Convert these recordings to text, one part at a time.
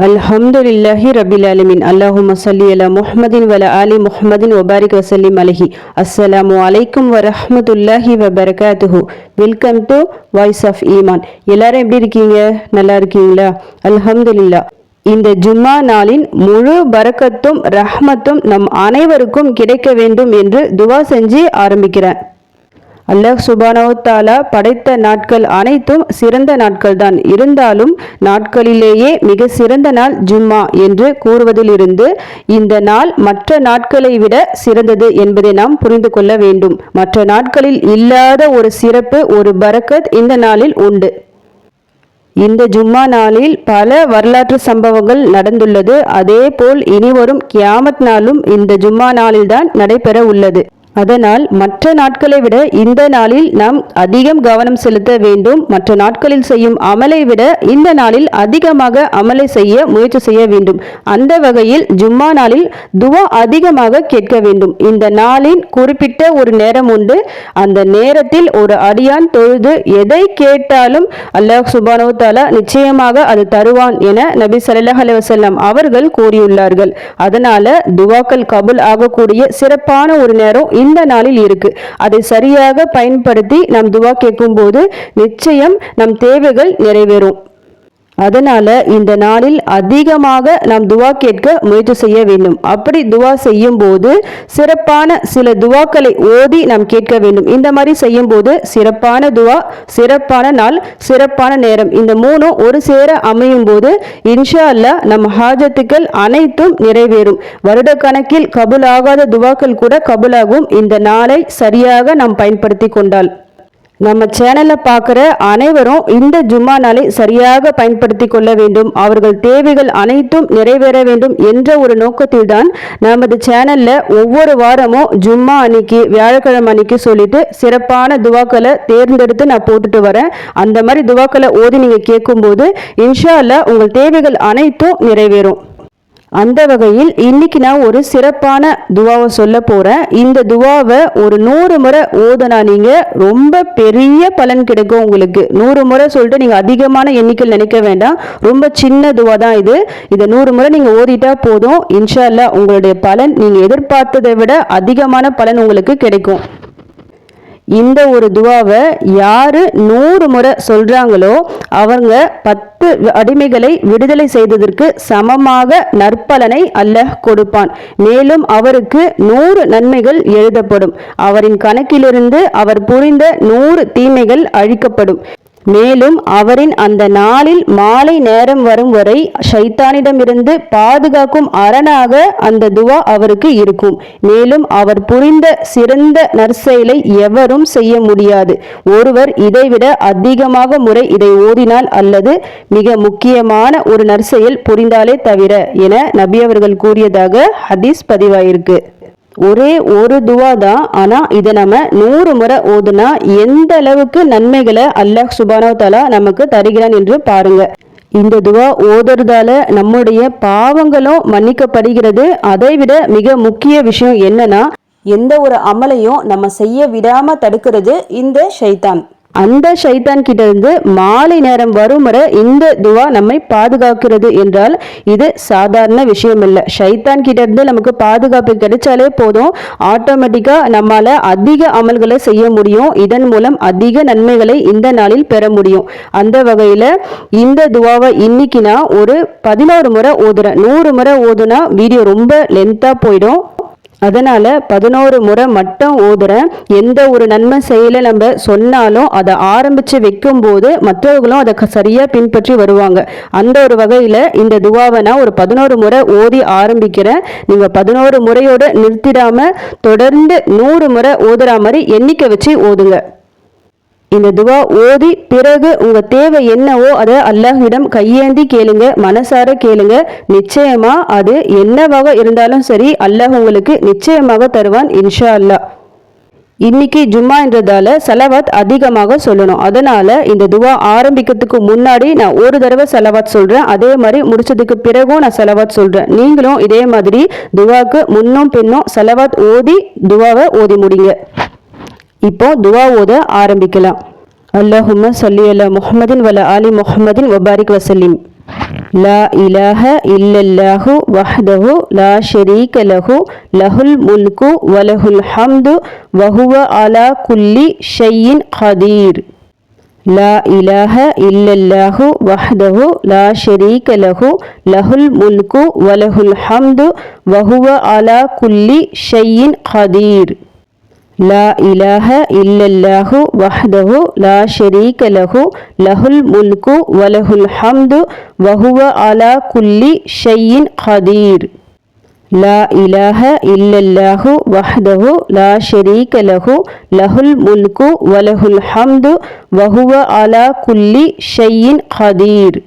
அல்ஹம்துலில்லாஹி ரபில் ஆலமீன். அல்லாஹும்ம ஸல்லி அலா முஹம்மதின் வ அலா ஆலி முஹம்மதின் வ பாரிக் வ ஸல்லிம் அலைஹி. அஸ்ஸலாமு அலைக்கும் வ ரஹ்மத்துல்லாஹி வ பரகாத்துஹு. வெல்கம் டு வாய்ஸ் ஆஃப் ஈமான். எல்லாரும் எப்படி இருக்கீங்க? நல்லா இருக்கீங்களா? அல்ஹம்துலில்லாஹ். இந்த ஜும்மா நாளின் முழு பரக்கத்தும் ரஹ்மத்தும் நம் அனைவருக்கும் கிடைக்க வேண்டும் என்று துவா செஞ்சு ஆரம்பிக்கிறேன். அல்லாஹ் சுப்ஹானஹு தஆலா படைத்த நாட்கள் அனைத்தும் சிறந்த நாட்கள் தான். இருந்தாலும் நாட்களிலேயே மிக சிறந்த நாள் ஜும்மா என்று கூறுவதிலிருந்து இந்த நாள் மற்ற நாட்களை விட சிறந்தது என்பதை நாம் புரிந்து கொள்ள வேண்டும். மற்ற நாட்களில் இல்லாத ஒரு சிறப்பு, ஒரு பரக்கத் இந்த நாளில் உண்டு. இந்த ஜும்மா நாளில் பல வரலாற்று சம்பவங்கள் நடந்துள்ளது. அதே போல் இனிவரும் கியாமத் நாளும் இந்த ஜும்மா நாளில்தான் நடைபெற உள்ளது. அதனால் மற்ற நாட்களை விட இந்த நாளில் நாம் அதிகம் கவனம் செலுத்த வேண்டும். மற்ற நாட்களில் செய்யும் அமலை விட இந்த நாளில் அதிகமாக அமலை செய்ய முயற்சி செய்ய வேண்டும். அந்த வகையில் ஜும்மா நாளில் துவா அதிகமாக கேட்க வேண்டும். இந்த நாளின் குறிப்பிட்ட ஒரு நேரம் உண்டு. அந்த நேரத்தில் ஒரு அடியான் தொழுது எதை கேட்டாலும் அல்லாஹ் சுப்ஹானஹு தஆலா நிச்சயமாக அது தருவான் என நபி ஸல்லல்லாஹு அலைஹி வஸல்லம் அவர்கள் கூறியுள்ளார்கள். அதனால துவாக்கள் கபூல் ஆகக்கூடிய சிறப்பான ஒரு நேரம் இந்த நாளில் இருக்கு. அதை சரியாக பயன்படுத்தி நாம் துவா கேட்கும் போது நிச்சயம் நம் தேவைகள் நிறைவேறும். அதனால இந்த நாளில் அதிகமாக நாம் துவா கேட்க முயற்சி செய்ய வேண்டும். அப்படி துவா செய்யும் போது சிறப்பான சில துவாக்களை ஓதி நாம் கேட்க வேண்டும். இந்த மாதிரி செய்யும் போது சிறப்பான துவா, சிறப்பான நாள், சிறப்பான நேரம், இந்த மூணும் ஒரு சேர அமையும் போது இன்ஷா அல்லாஹ் நம் ஹாஜத்துக்கள் அனைத்தும் நிறைவேறும். வருடக்கணக்கில் கபூல் ஆகாத துவாக்கள் கூட கபூலாகும் இந்த நாளை சரியாக நாம் பயன்படுத்தி கொண்டால். நம்ம சேனலை பார்க்குற அனைவரும் இந்த ஜும்மா நாளை சரியாக பயன்படுத்தி கொள்ள வேண்டும். அவர்கள் தேவைகள் அனைத்தும் நிறைவேற வேண்டும் என்ற ஒரு நோக்கத்தில் தான் நமது சேனல்ல ஒவ்வொரு வாரமும் ஜும்மா அன்னைக்கு, வியாழக்கிழமை அன்னைக்கு சொல்லிட்டு சிறப்பான துவாக்களை தேர்ந்தெடுத்து நான் போட்டுட்டு வரேன். அந்த மாதிரி துவாக்களை ஓதி நீங்க கேட்கும்போது இன்ஷா அல்லாஹ் உங்கள் தேவைகள் அனைத்தும் நிறைவேறும். அந்த வகையில் இன்னைக்கு நான் ஒரு சிறப்பான துவாவை சொல்ல போறேன். இந்த துவாவை ஒரு 100 முறை ஓதுனா நீங்க ரொம்ப பெரிய பலன் கிடைக்கும் உங்களுக்கு. 100 முறை சொல்லிட்டு நீங்க அதிகமான எண்ணிக்கையில் நினைக்க வேண்டாம். ரொம்ப சின்ன துவா தான் இது. இதை 100 முறை நீங்க ஓதிட்டா போதும். இன்ஷா அல்லாஹ் உங்களுடைய பலன் நீங்க எதிர்பார்த்ததை விட அதிகமான பலன் உங்களுக்கு கிடைக்கும். இந்த ஒரு துவாவை யாரு 100 முறை சொல்றாங்களோ அவங்க 10 அடிமைகளை விடுதலை செய்ததற்கு சமமாக நற்பலனை அல்லாஹ் கொடுப்பான். மேலும் அவருக்கு 100 நன்மைகள் எழுதப்படும். அவரின் கணக்கிலிருந்து அவர் புரிந்த 100 தீமைகள் அழிக்கப்படும். மேலும் அவரின் அந்த நாளில் மாலை நேரம் வரும் வரை ஷைத்தானிடமிருந்து பாதுகாக்கும் அரணாக அந்த துவா அவருக்கு இருக்கும். மேலும் அவர் புரிந்த சிறந்த நற்செயலை எவரும் செய்ய முடியாது. ஒருவர் இதைவிட அதிகமாக முறை இதை ஓதினால் அல்லது மிக முக்கியமான ஒரு நற்செயல் புரிந்தாலே தவிர என நபி அவர்கள் கூறியதாக ஹதீஸ் பதிவாயிருக்கு. ஒரே ஒரு துவா தான், ஆனா இதை நம்ம 100 முறை ஓதுனா எந்த அளவுக்கு நன்மைகளை அல்லாஹ் சுப்ஹானஹு தஆலா நமக்கு தருகிறான் என்று பாருங்க. இந்த துவா ஓதுறதால நம்முடைய பாவங்களும் மன்னிக்கப்படுகிறது. அதை விட மிக முக்கிய விஷயம் என்னன்னா, எந்த ஒரு அமலையும் நம்ம செய்ய விடாம தடுக்கிறது இந்த ஷைத்தான். அந்த ஷைத்தான் கிட்ட இருந்து மாலை நேரம் வரும் வரை இந்த துவா நம்மை பாதுகாக்கிறது என்றால் இது சாதாரண விஷயம் இல்லை. ஷைத்தான் கிட்ட இருந்து நமக்கு பாதுகாப்பு கிடைச்சாலே போதும், ஆட்டோமேட்டிக்கா நம்மால அதிக அமல்களை செய்ய முடியும். இதன் மூலம் அதிக நன்மைகளை இந்த நாளில் பெற முடியும். அந்த வகையில இந்த துவாவை இன்னைக்கு நான் ஒரு 11 முறை ஓதுறேன். 100 முறை ஓதுனா வீடியோ ரொம்ப லென்த்தா போயிடும். அதனால 11 முறை மட்டும் ஓதுறேன். எந்த ஒரு நன்மை செயலை நம்ம சொன்னாலும் அதை ஆரம்பிச்சு வைக்கும் போது மற்றவர்களும் அதை சரியா பின்பற்றி வருவாங்க. அந்த ஒரு வகையில இந்த துவாவை நான் ஒரு 11 முறை ஓதி ஆரம்பிக்கிறேன். நீங்க 11 முறையோட நிறுத்திடாம தொடர்ந்து 100 முறை ஓதுற மாதிரி எண்ணிக்கை வச்சு ஓதுங்க. இந்த துவா ஓதி பிறகு உங்க தேவை என்னவோ அதை அல்லாஹ்விடம் கையேந்தி கேளுங்க, மனசார கேளுங்க. நிச்சயமா அது என்னவாக இருந்தாலும் சரி அல்லாஹ் உங்களுக்கு நிச்சயமாக தருவான் இன்ஷா அல்லாஹ். இன்னைக்கு ஜும்மா என்றதால சலவாத் அதிகமாக சொல்லணும். அதனால இந்த துவா ஆரம்பிக்கிறதுக்கு முன்னாடி நான் ஒரு தடவை சலவாத் சொல்றேன். அதே மாதிரி முடிச்சதுக்கு பிறகும் நான் சலவாத் சொல்றேன். நீங்களும் இதே மாதிரி துவாக்கு முன்னும் பின்னும் சலவாத் ஓதி துவாவை ஓதி முடிங்க. இப்போ துவா ஓத ஆரம்பிக்கலாம். அல்லாஹும்ம ஸல்லி அலா முஹம்மதின் வ அலா ஆலி முஹம்மதின் வ பாரிக் வ ஸல்லிம். லா இலாஹ இல்லல்லாஹு வஹ்தஹு லா ஷரீக லஹு லஹுல் முல்கு வலஹுல் ஹம்து வஹுவ அலா குல்லி ஷைஇன் கதீர். லா இலாஹ இல்லல்லாஹு வஹ்தஹு லா ஷரீக லஹு லஹுல் முல்கு வலஹுல் ஹம்து வஹுவ அலா குல்லி ஷைஇன் கதீர். லா இலாஹ இல்லல்லாஹு வஹ்தஹு லா ஷரீக லஹு லஹுல் முல்கு வலஹுல் ஹம்து வஹுவ அலா குல்லி ஷைஇன் கதீர். லா இலாஹ இல்லல்லாஹு வஹ்தஹு லா ஷரீக லஹு லஹுல் முல்கு வலஹுல் ஹம்து வஹுவ அலா குல்லி ஷைஇன் கதீர்.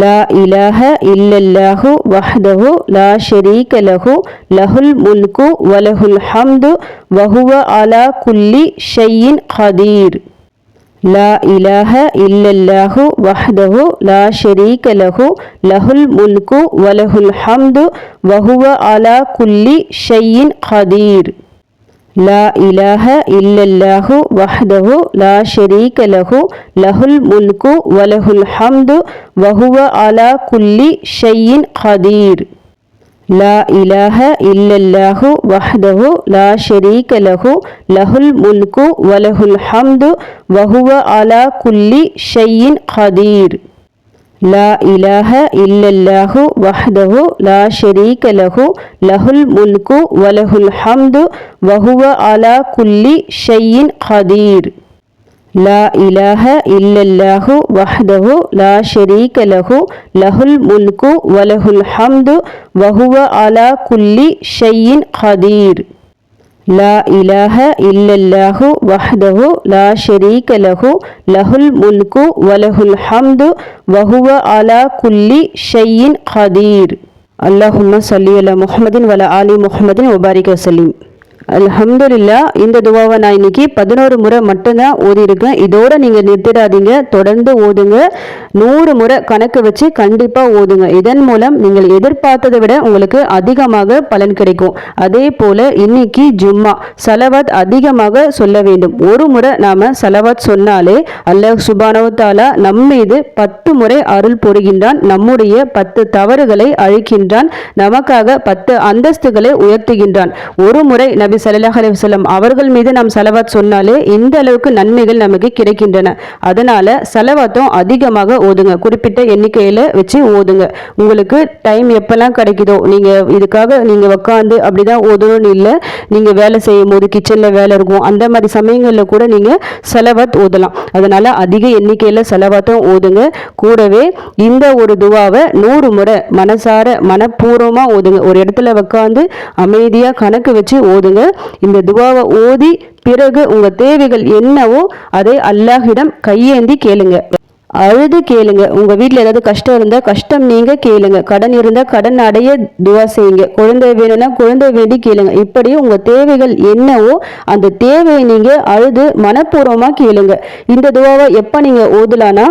லா இலாஹ இல்லல்லாஹு வஹ்தஹு லா ஷரீக லஹு லஹுல் முல்கு வலஹுல் ஹம்து வஹுவ அலா குல்லி ஷைஇன் கதீர். லா இலாஹ இல்லல்லாஹு வஹ்தஹு லா ஷரீக லஹு லஹுல் முல்கு வலஹுல் ஹம்து வஹுவ அலா குல்லி ஷைஇன் கதீர். லா இலாஹ இல்லல்லாஹு வஹ்தஹு லா ஷரீக லஹு லஹுல் முல்கு வலஹுல் ஹம்து வஹுவ அலா குல்லி ஷைஇன் கதீர். லா இலாஹ இல்லல்லாஹு வஹ்தஹு லா ஷரீக லஹு லஹுல் முல்கு வலஹுல் ஹம்து வஹுவ அலா குல்லி ஷைஇன் கதீர். லா இலாஹ இல்லல்லாஹு வஹ்தஹு லா ஷரீக லஹு லஹுல் முல்கு வலஹுல் ஹம்து வஹுவ அலா குல்லி ஷைஇன் கதீர். லா இலாஹ இல்லல்லாஹு வஹ்தஹு லா ஷரீக லஹு லஹுல் முல்கு வலஹுல் ஹம்து வஹுவ அலா குல்லி ஷைஇன் கதீர். லா இலாஹ இல்லல்லாஹு வஹ்தஹு லா ஷரீக லஹு லஹுல் முல்கு வலஹுல் ஹம்து வஹுவ அலா குல்லி ஷைஇன் கதீர். அல்லாஹும்ம ஸல்லி அலா முஹம்மதின் வலா ஆலி முஹம்மதின் வபாரிக் வஸல்லிம். அல்ஹம்துலில்லா. இந்த துவாவை நான் இன்னைக்கு 11 முறை மட்டும்தான் ஓதியிருக்கேன். இதோட நீங்கள் நிறுத்திடாதீங்க, தொடர்ந்து ஓதுங்க. 100 முறை கணக்கு வச்சு கண்டிப்பாக ஓதுங்க. இதன் மூலம் நீங்கள் எதிர்பார்த்ததை விட உங்களுக்கு அதிகமாக பலன் கிடைக்கும். அதே போல் இன்னைக்கு ஜும்மா, சலவாத் அதிகமாக சொல்ல வேண்டும். ஒரு முறை நாம் சலவாத் சொன்னாலே அல்லாஹ் சுப்ஹானஹு வ தஆலா நம் மீது 10 முறை அருள் புரிகின்றான். நம்முடைய 10 தவறுகளை அழிக்கின்றான். நமக்காக 10 அந்தஸ்துகளை உயர்த்துகின்றான். ஒரு முறை நபி ஸல்லல்லாஹு அலைஹி வஸல்லம் அவர்கள் மீது நாம் சலவாத் சொன்னாலே இந்த அளவுக்கு நன்மைகள் நமக்கு கிடைக்கின்றன. அதனால சலவாத்தும் அதிகமாக ஓதுங்க. குறிப்பிட்ட எண்ணிக்கையில வச்சு ஓதுங்க. உங்களுக்கு டைம் எப்பெல்லாம் கிடைக்குதோ, நீங்க இதுக்காக நீங்க உட்காந்து அப்படிதான் ஓதணும்னு இல்லை. நீங்க வேலை செய்யும் போது, கிச்சன்ல வேலை இருக்கும், அந்த மாதிரி சமயங்கள்ல கூட நீங்க சலவாத் ஓதலாம். அதனால அதிக எண்ணிக்கையில சலவாத்தும் ஓதுங்க. கூடவே இந்த ஒரு துவாவை 100 முறை மனசார மனப்பூர்வமா ஓதுங்க. ஒரு இடத்துல உட்காந்து அமைதியா கணக்கு வச்சு ஓதுங்க. இந்த துவாவை ஓதி பிறகு உங்க தேவைகள் என்னவோ அதை அல்லாஹ்விடம் கையேந்தி கேளுங்க. அழுது கேளுங்க. உங்க வீட்டில் ஏதாவது கஷ்டம் இருந்தால் கஷ்டம் நீங்க கேளுங்க. கடன் இருந்தால் கடன் அடைய துவா செய்யுங்க. குழந்தை வேணும்னா குழந்தை வேண்டி கேளுங்க. இப்படி உங்க தேவைகள் என்னவோ அந்த தேவையை நீங்க அழுது மனப்பூர்வமா கேளுங்க. இந்த துவாவை எப்ப நீங்க ஓதலானா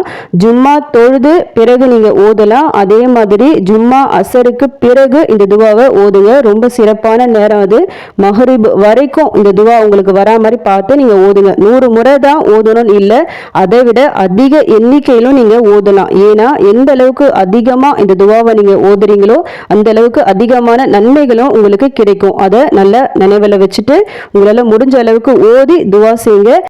ஜும்மா தொழுது பிறகு நீங்க ஓதலாம். அதே மாதிரி ஜும்மா அசருக்கு பிறகு இந்த துவாவை ஓதுங்க. ரொம்ப சிறப்பான நேரம் அது. மஹ்ரிப் வரைக்கும் இந்த துவா உங்களுக்கு வரா மாதிரி பார்த்து நீங்க ஓதுங்க. 100 முறை தான் ஓதணும்னு இல்லை, அதை விட அதிக எண்ணிக்கை நீங்க ஓதலாம். ஏன்னா எந்த அளவுக்கு அதிகமா இந்த துவாவை நீங்க ஓதுறீங்களோ அந்த அளவுக்கு அதிகமான நன்மைகளும் உங்களுக்கு கிடைக்கும். அதை நல்ல நினைவுல வச்சுட்டு உங்களால முடிஞ்ச அளவுக்கு ஓதி துவா செய்யுங்க.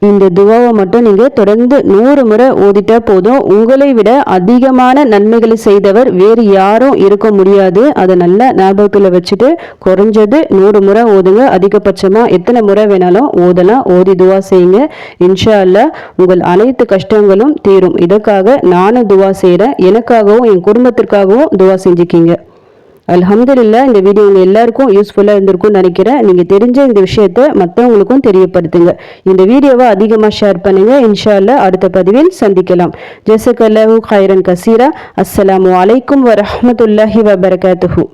இந்த துவாவை மட்டும் நீங்க தொடர்ந்து 100 முறை ஓதிட்டா போதும். உங்களை விட அதிகமான நன்மைகளை செய்தவர் வேறு யாரும் இருக்க முடியாது. அதை நல்ல ஞாபகத்துல வச்சுட்டு குறைஞ்சது 100 முறை ஓதுங்க. அதிகபட்சமா எத்தனை முறை வேணாலும் ஓதலாம். ஓதி துவா செய்யுங்க. இன்ஷா அல்லாஹ் உங்கள் அனைத்து கஷ்டங்களும் தீரும். இதற்காக நானும் துவா செய்யறேன். எனக்காகவும் என் குடும்பத்திற்காகவும் துவா செஞ்சுக்கிங்க. அல்ஹம்துலில்லாஹ். இந்த வீடியோ உங்க எல்லாருக்கும் யூஸ்ஃபுல்லா இருந்திருக்கும்னு நினைக்கிறேன். நீங்க தெரிஞ்ச இந்த விஷயத்தை மற்றவங்களுக்கும் தெரியப்படுத்துங்க. இந்த வீடியோவை அதிகமா ஷேர் பண்ணுங்க. இன்ஷா அல்லாஹ் அடுத்த பதிவில் சந்திக்கலாம். ஜஸாக்கல்லாஹு கைரன் கசீரா. அஸ்ஸலாமு அலைக்கும் வரஹ்மத்துல்லாஹி வபரகாத்துஹு.